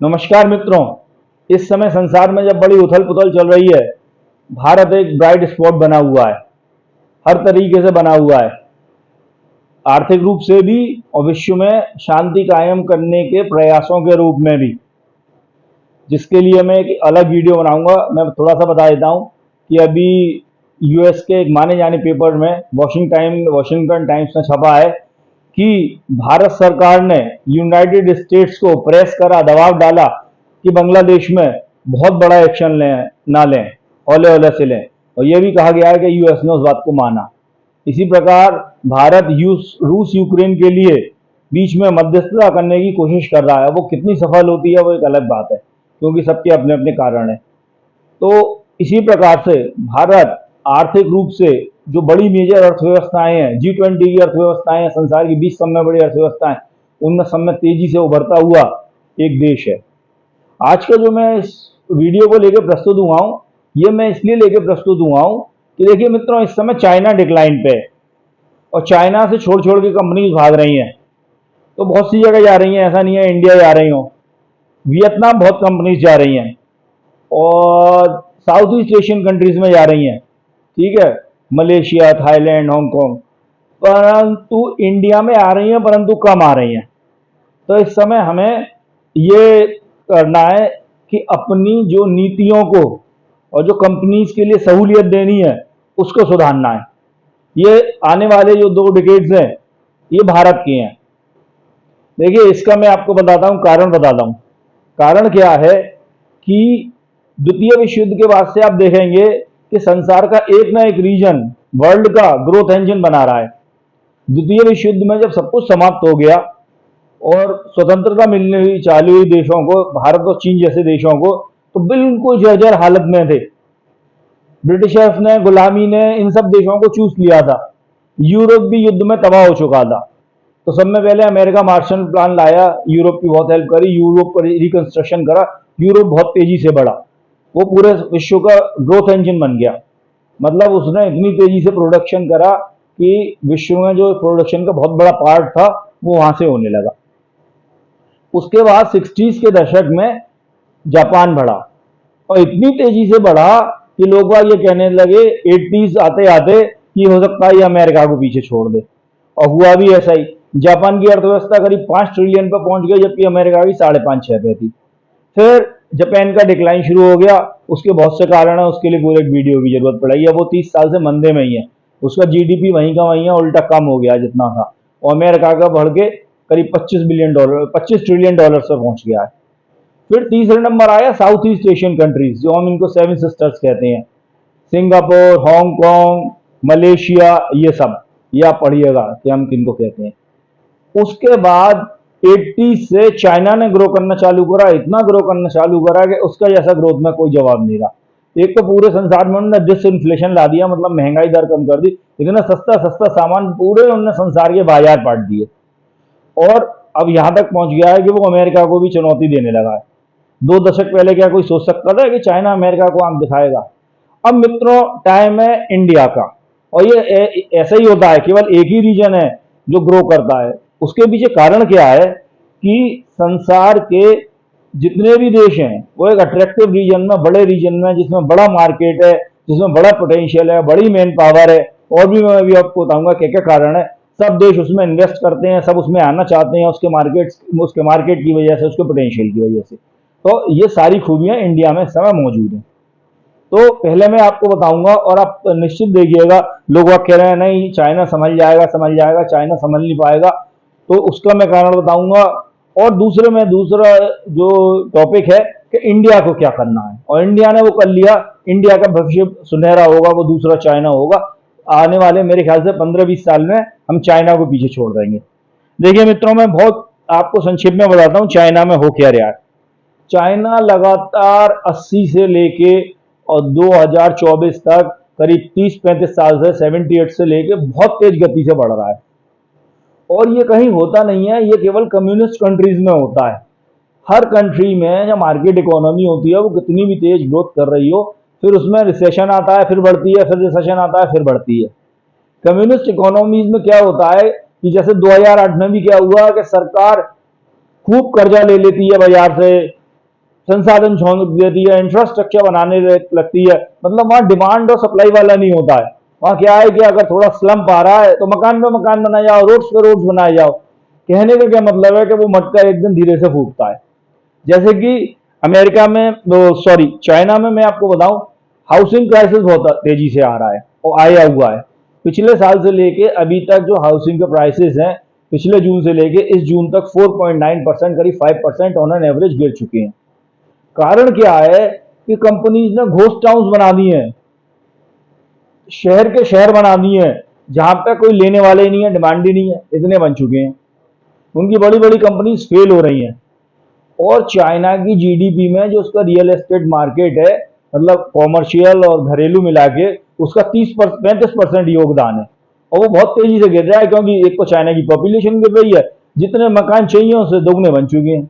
नमस्कार मित्रों। इस समय संसार में जब बड़ी उथल पुथल चल रही है, भारत एक ब्राइट स्पॉट बना हुआ है, हर तरीके से बना हुआ है, आर्थिक रूप से भी और विश्व में शांति कायम करने के प्रयासों के रूप में भी, जिसके लिए मैं एक अलग वीडियो बनाऊंगा। मैं थोड़ा सा बता देता हूं कि अभी यूएस के एक माने जाने पेपर में वॉशिंगटन टाइम्स में छपा है कि भारत सरकार ने यूनाइटेड स्टेट्स को प्रेस करा, दबाव डाला कि बांग्लादेश में बहुत बड़ा एक्शन लें, ना लें, ओले ओले से लें, और यह भी कहा गया है कि यूएस ने उस बात को माना। इसी प्रकार भारत रूस यूक्रेन के लिए बीच में मध्यस्थता करने की कोशिश कर रहा है। वो कितनी सफल होती है वो एक अलग बात है, क्योंकि सबके अपने अपने कारण है। तो इसी प्रकार से भारत आर्थिक रूप से जो बड़ी मेजर अर्थव्यवस्थाएं हैं, G20 की अर्थव्यवस्थाएं हैं, संसार की 20 सब में बड़ी अर्थव्यवस्थाएं, उनमें सब में तेजी से उभरता हुआ एक देश है। आज का जो मैं इस वीडियो को लेकर प्रस्तुत हुआ हूं, ये मैं इसलिए लेकर प्रस्तुत हुआ हूं कि देखिए मित्रों, इस समय चाइना डिक्लाइन पे है और चाइना से छोड़ छोड़ के कंपनीज भाग रही हैं। तो बहुत सी जगह जा रही हैं, ऐसा नहीं है इंडिया जा रही हो, वियतनाम बहुत कंपनीज जा रही हैं और साउथ ईस्ट एशियन कंट्रीज में जा रही हैं, ठीक है, मलेशिया, थाईलैंड, हांगकांग, परंतु इंडिया में आ रही हैं, परंतु कम आ रही हैं। तो इस समय हमें ये करना है कि अपनी जो नीतियों को और जो कंपनीज के लिए सहूलियत देनी है उसको सुधारना है। ये आने वाले जो 2 डिकेड्स हैं ये भारत के हैं। देखिए, इसका मैं आपको बताता हूं, कारण बताता हूं। कारण क्या है कि द्वितीय विश्व युद्ध के बाद से आप देखेंगे कि संसार का एक ना एक रीजन वर्ल्ड का ग्रोथ इंजन बना रहा है। द्वितीय विश्व युद्ध में जब सब कुछ समाप्त हो गया और स्वतंत्रता मिलने हुई चालू हुई देशों को, भारत और चीन जैसे देशों को, तो बिल्कुल जर्जर हालत में थे। ब्रिटिशर्स ने, गुलामी ने इन सब देशों को चूस लिया था। यूरोप भी युद्ध में तबाह हो चुका था। तो सब में पहले अमेरिका मार्शल प्लान लाया, यूरोप की बहुत हेल्प करी, यूरोप को रिकंस्ट्रक्शन करा, यूरोप बहुत तेजी से बढ़ा, वो पूरे विश्व का ग्रोथ इंजन बन गया। मतलब उसने इतनी तेजी से प्रोडक्शन करा कि विश्व में जो प्रोडक्शन का बहुत बड़ा पार्ट था वो वहां से होने लगा। उसके बाद 60s के दशक में जापान बढ़ा और इतनी तेजी से बढ़ा कि लोग ये कहने लगे 80s आते आते कि हो सकता है ये अमेरिका को पीछे छोड़ दे, और हुआ भी ऐसा ही। जापान की अर्थव्यवस्था करीब 5 ट्रिलियन पर पहुंच गई, जबकि अमेरिका की 5.5-6 पे थी। फिर जापान का डिक्लाइन शुरू हो गया। उसके बहुत से कारण है, उसके लिए पूरे एक वीडियो की जरूरत पड़ेगी। अब वो 30 साल से मंदे में ही है, उसका जीडीपी वहीं का वहीं है, उल्टा कम हो गया जितना था, और अमेरिका का बढ़ के करीब $25 ट्रिलियन पर पहुंच गया है। फिर तीसरे नंबर आया साउथ ईस्ट एशियन कंट्रीज, जो हम इनको 7 सिस्टर्स कहते हैं, सिंगापुर, हांगकांग, मलेशिया, ये सब, ये आप पढ़िएगा कि हम किनको कहते हैं। उसके बाद 80 से चाइना ने ग्रो करना चालू करा, इतना ग्रो करना चालू करा कि उसका जैसा ग्रोथ में कोई जवाब नहीं रहा। एक तो पूरे संसार में उन्होंने डिसइंफ्लेशन ला दिया, मतलब महंगाई दर कम कर दी, इतना सस्ता सस्ता सामान पूरे उन्होंने संसार के बाजार पाट दिए, और अब यहां तक पहुंच गया है कि वो अमेरिका को भी चुनौती देने लगा है। 2 दशक पहले क्या कोई सोच सकता था कि चाइना अमेरिका को आंख दिखाएगा? अब मित्रों, टाइम है इंडिया का, और ये ऐसा ही होता है, केवल एक ही रीजन है जो ग्रो करता है। उसके पीछे कारण क्या है कि संसार के जितने भी देश हैं वो एक अट्रैक्टिव रीजन में, बड़े रीजन में, जिसमें बड़ा मार्केट है, जिसमें बड़ा पोटेंशियल है, बड़ी मैन पावर है, और भी मैं भी आपको बताऊंगा क्या क्या कारण है। सब देश उसमें इन्वेस्ट करते हैं, सब उसमें आना चाहते हैं, उसके मार्केट की वजह से, उसके पोटेंशियल की वजह से। तो ये सारी खूबियां इंडिया में इस समय मौजूद हैं। तो पहले मैं आपको बताऊंगा, और आप निश्चित देखिएगा, लोग कह रहे हैं नहीं चाइना संभल जाएगा, चाइना संभल नहीं पाएगा, तो उसका मैं कारण बताऊंगा। और दूसरा जो टॉपिक है कि इंडिया को क्या करना है, और इंडिया ने वो कर लिया। इंडिया का भविष्य सुनहरा होगा, वो दूसरा चाइना होगा। आने वाले मेरे ख्याल से 15-20 साल में हम चाइना को पीछे छोड़ देंगे। देखिए मित्रों, मैं बहुत आपको संक्षिप्त में बताता हूं चाइना में हो क्या रहा है। चाइना लगातार 80 से लेके और 2024 तक करीब 30-35 साल से, 78 से लेके बहुत तेज गति से बढ़ रहा है। और ये कहीं होता नहीं है, ये केवल कम्युनिस्ट कंट्रीज में होता है। हर कंट्री में जब मार्केट इकोनॉमी होती है, वो कितनी भी तेज ग्रोथ कर रही हो, फिर उसमें रिसेशन आता है, फिर बढ़ती है, फिर रिसेशन आता है, फिर बढ़ती है। कम्युनिस्ट इकोनॉमीज में क्या होता है कि जैसे 2008 में भी क्या हुआ कि सरकार खूब कर्जा ले लेती है बाजार से, संसाधन छोड़ देती है, इंफ्रास्ट्रक्चर बनाने लगती है। मतलब वहां डिमांड और सप्लाई वाला नहीं होता है। वहां क्या है कि अगर थोड़ा स्लम्प आ रहा है तो मकान पे मकान बनाए जाओ, रोड्स पे रोड्स बनाए जाओ। कहने का क्या मतलब है कि वो मटका एक दिन धीरे से फूटता है। जैसे कि अमेरिका में, सॉरी चाइना में मैं आपको बताऊं, हाउसिंग क्राइसिस बहुत तेजी से आ रहा है और आया हुआ है। पिछले साल से लेके अभी तक जो हाउसिंग के प्राइसेस हैं, पिछले जून से लेके इस जून तक 4.9%, करीब 5% ऑन एन एवरेज गिर चुके हैं। कारण क्या है कि कंपनीज ने घोस्ट टाउन्स बना दिए हैं, शहर के शहर बना दिए हैं, जहां पे कोई लेने वाले ही नहीं है, डिमांड ही नहीं है, इतने बन चुके हैं। उनकी बड़ी बड़ी कंपनीज फेल हो रही हैं। और चाइना की जीडीपी में जो उसका रियल एस्टेट मार्केट है, मतलब कॉमर्शियल और घरेलू मिला के, उसका 35% योगदान है। और वो बहुत तेजी से गिर रहा है, क्योंकि एक तो चाइना की पॉपुलेशन गिर रही है, जितने मकान चाहिए उससे दोगुने बन चुके हैं।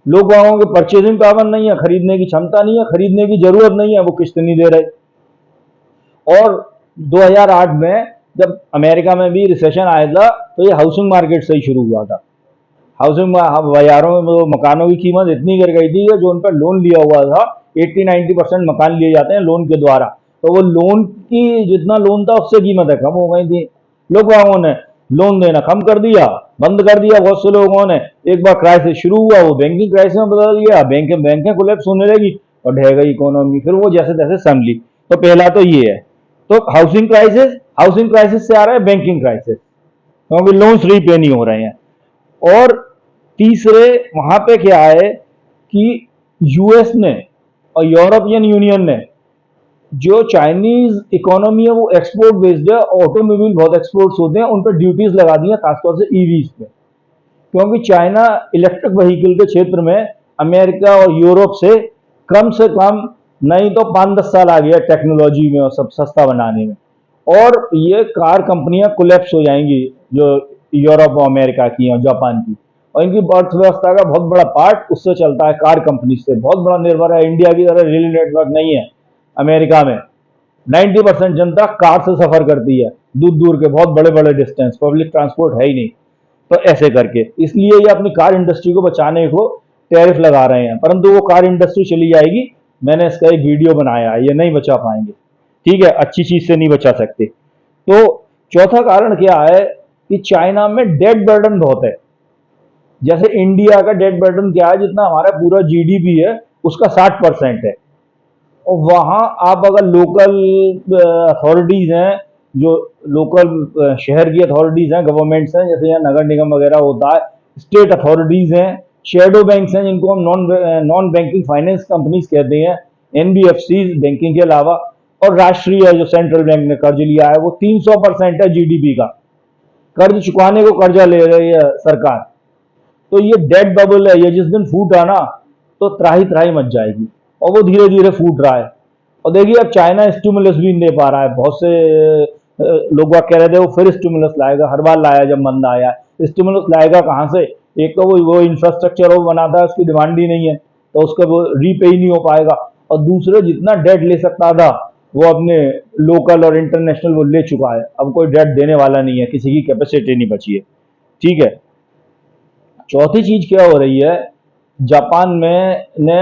लोगों के परचेजिंग पावर नहीं है, खरीदने की क्षमता नहीं है, खरीदने की जरूरत नहीं है, वो किस्त नहीं दे रहे। और 2008 में जब अमेरिका में भी रिसेशन आया था, तो ये हाउसिंग मार्केट से ही शुरू हुआ था। हाउसिंग बाजारों में वो मकानों की कीमत इतनी गिर गई थी कि जो उन पर लोन लिया हुआ था, 80-90% मकान लिए जाते हैं लोन के द्वारा, तो वो लोन की जितना लोन था उससे कीमतें कम हो गई थी। लोगों ने लोन देना कम कर दिया, बंद कर दिया। बहुत से लोगों ने, एक बार क्राइसिस शुरू हुआ वो बैंकिंग क्राइसिस में बदल गया, बैंकें कोलैप्स होने लगी और ढह गई इकोनॉमी, फिर वो जैसे तैसे संभली। तो पहला तो ये है। तो हाउसिंग क्राइसिस से आ रहा है बैंकिंग क्राइसिस, क्योंकि लोन्स रीपे नहीं हो रहे हैं। और तीसरे वहां पे क्या है कि यूएस ने और यूरोपियन यूनियन ने, जो चाइनीज इकोनॉमी है वो एक्सपोर्ट बेस्ड है, ऑटोमोबाइल बहुत एक्सपोर्ट्स होते हैं, उन पर ड्यूटीज लगा दी है, खासतौर से ईवीज पे। क्योंकि चाइना इलेक्ट्रिक व्हीकल के क्षेत्र में अमेरिका और यूरोप से कम नहीं तो 5-10 साल आ गया टेक्नोलॉजी में और सब सस्ता बनाने में। और ये कार कंपनियां कोलैप्स हो जाएंगी, जो यूरोप और अमेरिका की और जापान की। और इनकी अर्थव्यवस्था का बहुत बड़ा पार्ट उससे चलता है, कार कंपनी से बहुत बड़ा निर्भर है। इंडिया की तरह रेल नेटवर्क नहीं है अमेरिका में। 90% जनता कार से सफर करती है, दूर दूर के बहुत बड़े बड़े डिस्टेंस, पब्लिक ट्रांसपोर्ट है ही नहीं। तो ऐसे करके इसलिए ये अपनी कार इंडस्ट्री को बचाने को टैरिफ लगा रहे हैं, परंतु वो कार इंडस्ट्री चली जाएगी। मैंने इसका एक वीडियो बनाया है, ये नहीं बचा पाएंगे। ठीक है, अच्छी चीज से नहीं बचा सकते। तो चौथा कारण क्या है कि चाइना में डेट बर्डन बहुत है। जैसे इंडिया का डेट बर्डन क्या है, जितना हमारा पूरा जीडीपी है उसका 60% है। और वहां आप अगर लोकल अथॉरिटीज हैं, जो लोकल शहर की अथॉरिटीज हैं, गवर्नमेंट्स हैं, जैसे यहाँ नगर निगम वगैरह होता है, स्टेट अथॉरिटीज हैं, शेडो बैंक्स हैं जिनको हम नॉन बैंकिंग फाइनेंस कंपनीज कहते हैं, एनबीएफसी बैंकिंग के अलावा, और राष्ट्रीय जो सेंट्रल बैंक ने कर्ज लिया है वो 300% है जीडीपी का। कर्ज चुकाने को कर्जा ले रही है सरकार। तो ये डेट बबल है, ये जिस दिन फूटा ना तो त्राही त्राही मच जाएगी। और वो धीरे धीरे फूट रहा है। और देखिए अब चाइना स्टिमुलस भी नहीं दे पा रहा है। बहुत से लोग कह रहे थे वो फिर स्टिमुलस लाएगा, हर बार लाया जब मंदा आया। स्टिमुलस लाएगा कहां से? एक तो वो इंफ्रास्ट्रक्चर वो बनाता है, उसकी डिमांड ही नहीं है, तो उसका वो रीपे ही नहीं हो पाएगा। और दूसरे जितना डेट ले सकता था वो अपने लोकल और इंटरनेशनल वो ले चुका है, अब कोई डेट देने वाला नहीं है, किसी की कैपेसिटी नहीं बची है। ठीक है। चौथी चीज क्या हो रही है, जापान में ने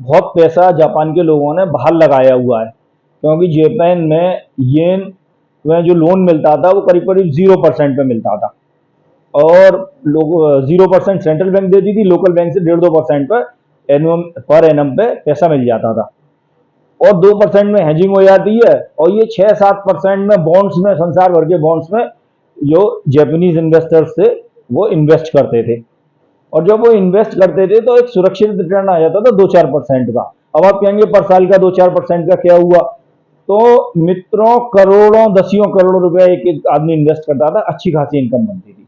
बहुत पैसा जापान के लोगों ने बाहर लगाया हुआ है, क्योंकि जापान में येन में जो लोन मिलता था वो करीब करीब 0% पे मिलता था। और लोग 0% सेंट्रल बैंक देती थी, लोकल बैंक से 1.5-2% पर एनुअम पर एनम पे पैसा मिल जाता था। और 2% में हेजिंग हो जाती है, और ये 6-7% में बॉन्ड्स में, संसार भर के बॉन्ड्स में जो जापानीज इन्वेस्टर्स थे वो इन्वेस्ट करते थे। और जब वो इन्वेस्ट करते थे तो एक सुरक्षित रिटर्न आ जाता था 2-4% का। अब आप कहेंगे पर साल का 2-4% का क्या हुआ? तो मित्रों, करोड़ों, दसियों करोड़ रुपए एक एक आदमी इन्वेस्ट करता था, अच्छी खासी इनकम बनती थी।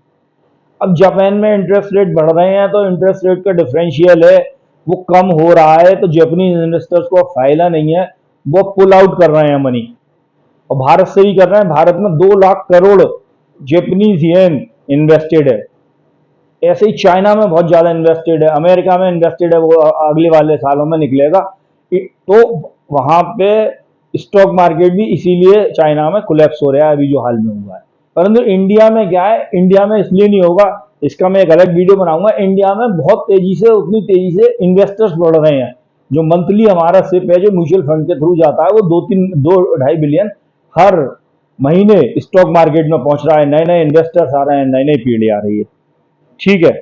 अब जापान में इंटरेस्ट रेट बढ़ रहे हैं, तो इंटरेस्ट रेट का डिफरेंशियल है वो कम हो रहा है, तो जापानीज इन्वेस्टर्स को फायदा नहीं है, वो पुल आउट कर रहे हैं मनी। और भारत से भी कर रहे हैं। भारत में 2 lakh crore Japanese yen invested है। ऐसे ही चाइना में बहुत ज्यादा इन्वेस्टेड है, अमेरिका में इन्वेस्टेड है, वो अगले वाले सालों में निकलेगा। तो वहां पे स्टॉक मार्केट भी इसीलिए चाइना में कोलैप्स हो रहा है अभी जो हाल में हुआ है। परंतु इंडिया में क्या है, इंडिया में इसलिए नहीं होगा, इसका मैं एक अलग वीडियो बनाऊंगा। इंडिया में बहुत तेजी से, उतनी तेजी से इन्वेस्टर्स बढ़ रहे हैं, जो मंथली हमारा सिप है जो म्यूचुअल फंड के थ्रू जाता है वो 2-2.5 बिलियन हर महीने स्टॉक मार्केट में पहुंच रहा है। नए नए इन्वेस्टर्स आ रहे हैं, नई नई पीढ़ी आ रही है। ठीक है।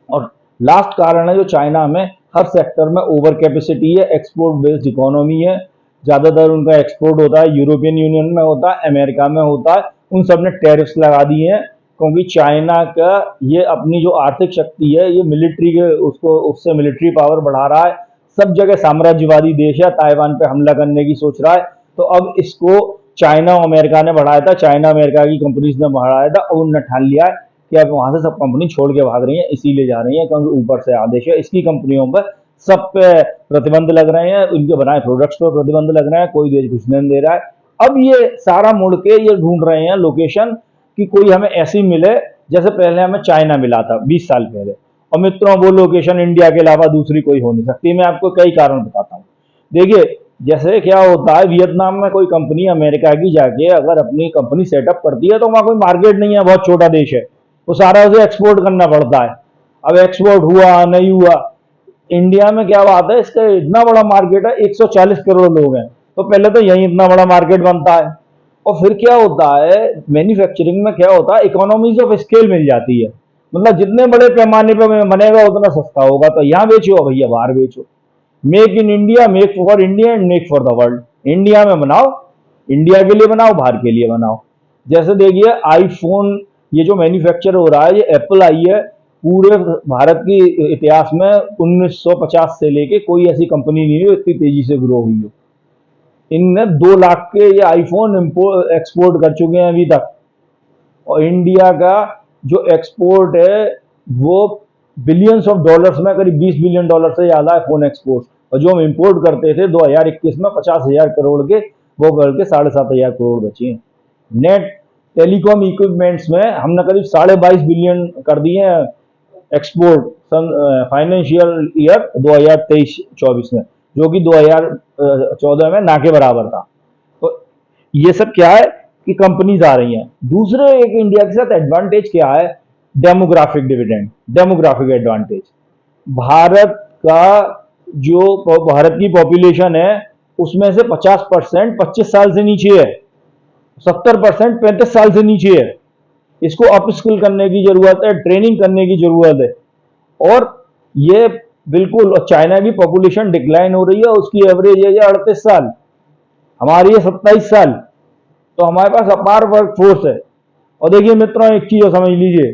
और लास्ट कारण है जो चाइना में हर सेक्टर में ओवर कैपेसिटी है, एक्सपोर्ट बेस्ड इकोनॉमी है, ज़्यादातर उनका एक्सपोर्ट होता है, यूरोपियन यूनियन में होता है, अमेरिका में होता है। उन सब ने टैरिफ्स लगा दिए हैं क्योंकि चाइना का ये अपनी जो आर्थिक शक्ति है ये मिलिट्री के उसको उससे मिलिट्री पावर बढ़ा रहा है, सब जगह साम्राज्यवादी देश है, ताइवान पे हमला करने की सोच रहा है। तो अब इसको चाइना और अमेरिका ने बढ़ाया था, चाइना अमेरिका की कंपनीज ने बढ़ाया था, अब उन्होंने ठान लिया है कि अब वहां से सब कंपनी छोड़ के भाग रही है, इसीलिए जा रही है क्योंकि ऊपर से आदेश है। इसकी कंपनियों पर सब पे प्रतिबंध लग रहे हैं, उनके बनाए प्रोडक्ट्स पर प्रतिबंध लग रहे हैं, कोई देश घुसने नहीं दे रहा है। अब ये सारा मुड़ के ये ढूंढ रहे हैं लोकेशन कि कोई हमें ऐसी मिले जैसे पहले हमें चाइना मिला था 20 साल पहले। और मित्रों वो लोकेशन इंडिया के अलावा दूसरी कोई हो नहीं सकती। मैं आपको कई कारण बताता हूँ। देखिए जैसे क्या होता है, वियतनाम में कोई कंपनी अमेरिका की जाके अगर अपनी कंपनी सेटअप करती है तो वहां कोई मार्केट नहीं है, बहुत छोटा देश है, वो सारा उसे एक्सपोर्ट करना पड़ता है। अब एक्सपोर्ट हुआ नहीं हुआ, इंडिया में क्या बात है, इसका इतना बड़ा मार्केट है, 140 करोड़ लोग हैं, तो पहले तो यही इतना बड़ा मार्केट बनता है। और फिर क्या होता है, मैन्युफैक्चरिंग में क्या होता है, इकोनॉमीज ऑफ स्केल मिल जाती है। मतलब जितने बड़े पैमाने पर बनेगा उतना सस्ता होगा, तो यहाँ बेचो भैया बाहर बेचो। Make in India, make for India and make for the world. India में बनाओ, इंडिया के लिए बनाओ, बाहर के लिए बनाओ। जैसे देखिए आईफोन ये जो मैन्युफैक्चर हो रहा है, ये एप्पल आई है, पूरे भारत की इतिहास में 1950 से लेके कोई ऐसी कंपनी नहीं है इतनी तेजी से ग्रो हुई हो। इनने 2 लाख के ये आईफोन एक्सपोर्ट कर चुके हैं अभी तक। और इंडिया का जो एक्सपोर्ट है वो बिलियंस ऑफ डॉलर्स में, करीब 20 बिलियन डॉलर से ज्यादा है फोन एक्सपोर्ट। और जो हम इंपोर्ट करते थे 2021 में 50,000 करोड़ के, वो करके 7,500 करोड़ बचे हैं। नेट टेलीकॉम इक्विपमेंट्स में हमने करीब 22.5 बिलियन कर दिए हैं एक्सपोर्ट सन फाइनेंशियल ईयर 2023-24 में, जो कि 2014 में ना के बराबर था। तो ये सब क्या है कि कंपनीज आ रही हैं। दूसरे एक इंडिया के साथ एडवांटेज क्या है, demographic dividend, demographic advantage. Bharat का जो भारत की पॉपुलेशन है उसमें से 50% 25 साल से नीचे है, 70% 35 साल से नीचे है। इसको अपस्किल करने की जरूरत है, ट्रेनिंग करने की जरूरत है। और ये बिल्कुल, चाइना की पॉपुलेशन डिक्लाइन हो रही है, उसकी एवरेज एज है 38 साल, हमारी है 27 साल। तो हमारे पास अपार वर्क फोर्स है। और देखिए मित्रों एक चीज समझ लीजिए,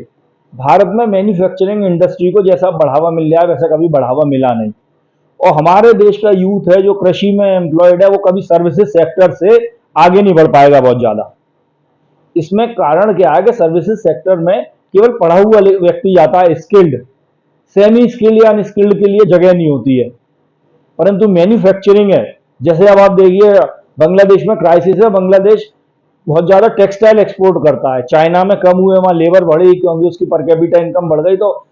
भारत में मैन्युफैक्चरिंग इंडस्ट्री को जैसा बढ़ावा मिल रहा है वैसा कभी बढ़ावा मिला नहीं। और हमारे देश का यूथ है जो कृषि में एम्प्लॉयड है, वो कभी सर्विसेज सेक्टर से आगे नहीं बढ़ पाएगा बहुत ज्यादा। इसमें कारण क्या है कि सर्विसेज सेक्टर में केवल पढ़ा हुआ व्यक्ति जाता है, स्किल्ड, सेमी स्किल्ड या अनस्किल्ड के लिए जगह नहीं होती है। परंतु मैन्युफैक्चरिंग है, जैसे अब आप देखिए बांग्लादेश में क्राइसिस है, बांग्लादेश बहुत ज्यादा टेक्सटाइल एक्सपोर्ट करता है, चाइना में कम हुए, वहां लेबर बढ़ी क्योंकि उसकी पर कैपिटा इनकम बढ़ गई, तो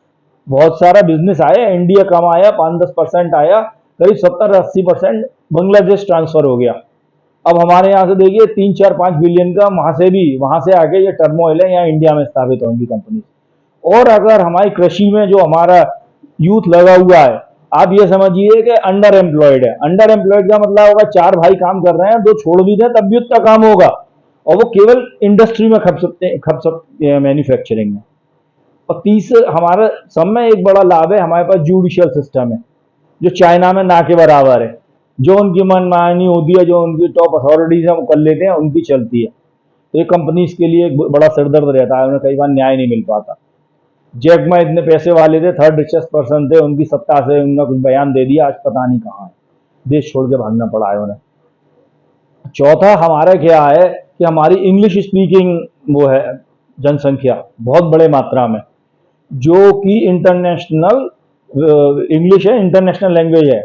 बहुत सारा बिजनेस आया, इंडिया कम आया, 5-10% आया, करीब 70-80% बांग्लादेश ट्रांसफर हो गया। अब हमारे यहाँ से देखिए 3-4-5 बिलियन का वहां से भी, वहां से आगे ये टर्मोइल है, यहाँ इंडिया में स्थापित होंगी कंपनी। और अगर हमारी कृषि में जो हमारा यूथ लगा हुआ है, आप ये समझिए कि अंडर एम्प्लॉयड है। अंडर एम्प्लॉयड का मतलब होगा 4 भाई काम कर रहे हैं, 2 छोड़ भी दें तब भी उतना काम होगा, और वो केवल इंडस्ट्री में खप सकते हैं, मैन्युफैक्चरिंग में। और तीसरा हमारा सब में एक बड़ा लाभ है, हमारे पास जुडिशियल सिस्टम है जो चाइना में ना के बराबर है। जो उनकी मनमानी होती है, जो उनकी टॉप अथॉरिटीज है वो कर लेते हैं, उनकी चलती है। तो ये कंपनीज के लिए एक बड़ा सिरदर्द रहता है, उन्हें कई बार न्याय नहीं मिल पाता। जैक मा इतने पैसे वाले थे, 3rd रिचेस्ट पर्सन थे, उनकी सत्ता से उन्होंने कुछ बयान दे दिया, आज पता नहीं कहाँ है, देश छोड़ के भागना पड़ा है उन्हें। चौथा हमारा क्या है कि हमारी इंग्लिश स्पीकिंग वो है जनसंख्या बहुत बड़े मात्रा में, जो कि इंटरनेशनल इंग्लिश है, इंटरनेशनल लैंग्वेज है।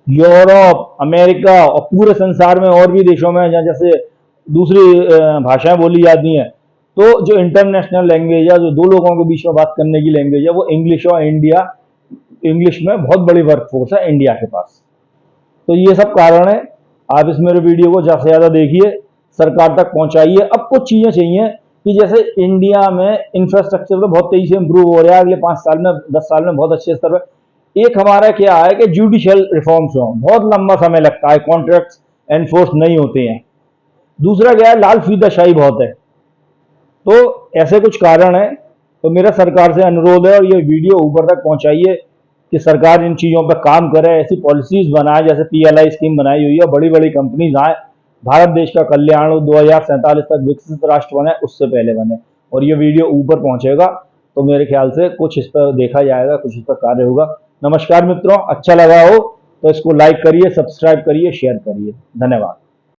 यूरोप, अमेरिका और पूरे संसार में और भी देशों में जहाँ जैसे दूसरी भाषाएं बोली जाती हैं, तो जो इंटरनेशनल लैंग्वेज है, जो 2 लोगों के बीच में बात करने की लैंग्वेज है, वो इंग्लिश। और इंग्लिश में बहुत बड़ी वर्कफोर्स है इंडिया के पास। तो ये सब कारण है। आप इस मेरे वीडियो को ज़्यादा से ज़्यादा देखिए, सरकार तक पहुंचाइए। अब कुछ चीज़ें चाहिए कि जैसे इंडिया में इंफ्रास्ट्रक्चर तो बहुत तेजी से इंप्रूव हो रहा है, अगले 5 साल में 10 साल में बहुत अच्छे स्तर पर एक हमारा क्या है कि जुडिशियल रिफॉर्म्स हो, बहुत लंबा समय लगता है, कॉन्ट्रैक्ट्स एनफोर्स नहीं होते हैं। दूसरा क्या है, लाल फीताशाही बहुत है। तो ऐसे कुछ कारण है। तो मेरा सरकार से अनुरोध है, और ये वीडियो ऊपर तक पहुंचाइए कि सरकार इन चीज़ों पर काम करे, ऐसी पॉलिसीज बनाए, जैसे पीएलआई स्कीम बनाई हुई है, बड़ी बड़ी कंपनीज आए, भारत देश का कल्याण 2047 तक विकसित राष्ट्र बने, उससे पहले बने। और ये वीडियो ऊपर पहुंचेगा तो मेरे ख्याल से कुछ इस पर देखा जाएगा, कुछ इस पर कार्य होगा। नमस्कार मित्रों, अच्छा लगा हो तो इसको लाइक करिए, सब्सक्राइब करिए, शेयर करिए। धन्यवाद।